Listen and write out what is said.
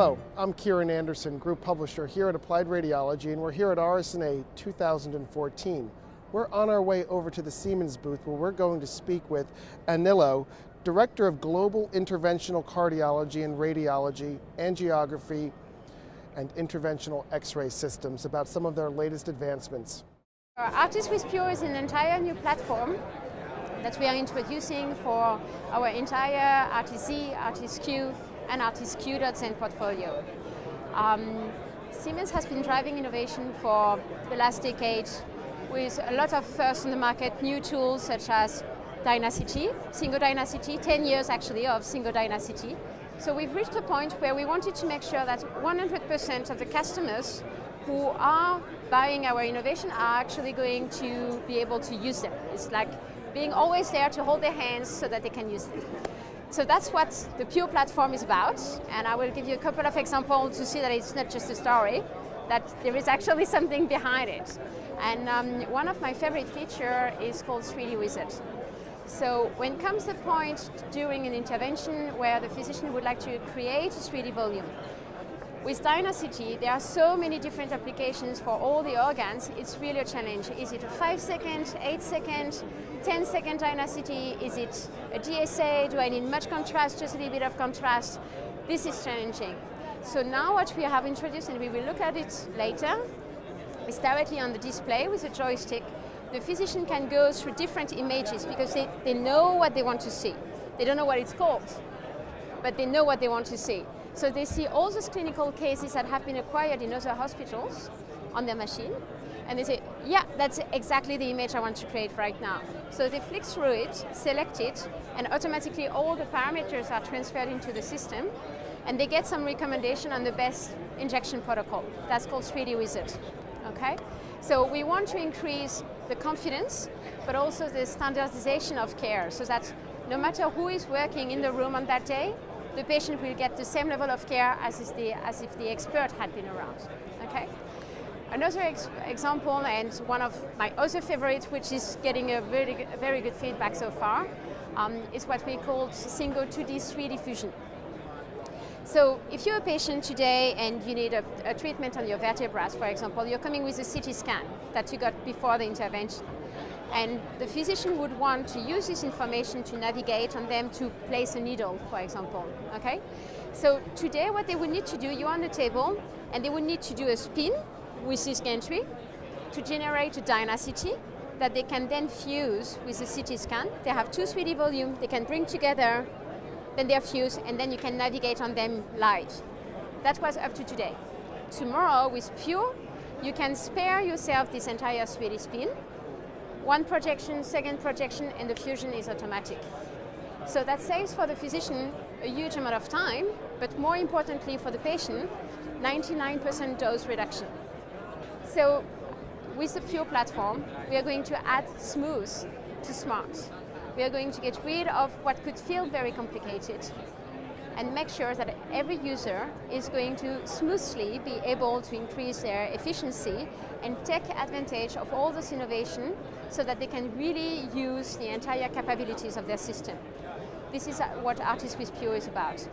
Hello, I'm Kieran Anderson, Group Publisher here at Applied Radiology, and we're here at Rsna 2014. We're on our way over to the Siemens booth where we're going to speak with Anilo, Director of Global Interventional Cardiology and Radiology, Angiography, and Interventional X-ray Systems about some of their latest advancements. Artis with Pure is an entire new platform that we are introducing for our entire RTZ, RTSQ, and RTSQ.Zen portfolio. Siemens has been driving innovation for the last decade with a lot of first on the market new tools such as Dynacity, single Dynacity, 10 years actually of single Dynacity. So we've reached a point where we wanted to make sure that 100% of the customers who are buying our innovation are actually going to be able to use them. It's like being always there to hold their hands so that they can use them. So that's what the Pure platform is about, and I will give you a couple of examples to see that it's not just a story, that there is actually something behind it. And one of my favorite features is called 3D Wizard. So when comes the point during an intervention where the physician would like to create a 3D volume, with Dynacity, there are so many different applications for all the organs, it's really a challenge. Is it a 5-second, 8-second, 10-second Dynacity? Is it a DSA? Do I need much contrast, just a little bit of contrast? This is challenging. So now what we have introduced, and we will look at it later, is directly on the display with a joystick. The physician can go through different images because they know what they want to see. They don't know what it's called, but they know what they want to see. So they see all those clinical cases that have been acquired in other hospitals on their machine, and they say, yeah, that's exactly the image I want to create right now. So they flick through it, select it, and automatically all the parameters are transferred into the system, and they get some recommendation on the best injection protocol. That's called 3D Wizard, okay? So we want to increase the confidence, but also the standardization of care, so that no matter who is working in the room on that day, the patient will get the same level of care as if the expert had been around, okay? Another example, and one of my other favorites, which is getting a very good feedback so far, is what we call single 2D 3D fusion. So if you're a patient today and you need a treatment on your vertebrae, for example, you're coming with a CT scan that you got before the intervention. And the physician would want to use this information to navigate on them to place a needle, for example, okay? So today what they would need to do, you're on the table, and they would need to do a spin with this gantry to generate a Dynacity that they can then fuse with the CT scan. They have two 3D volumes, they can bring together, then they're fused, and then you can navigate on them live. That was up to today. Tomorrow with Pure, you can spare yourself this entire 3D spin. One projection, second projection, and the fusion is automatic. So that saves for the physician a huge amount of time, but more importantly for the patient, 99% dose reduction. So with the Pure platform, we are going to add smooth to smart. We are going to get rid of what could feel very complicated and make sure that every user is going to smoothly be able to increase their efficiency and take advantage of all this innovation so that they can really use the entire capabilities of their system. This is what Artis with Pure is about.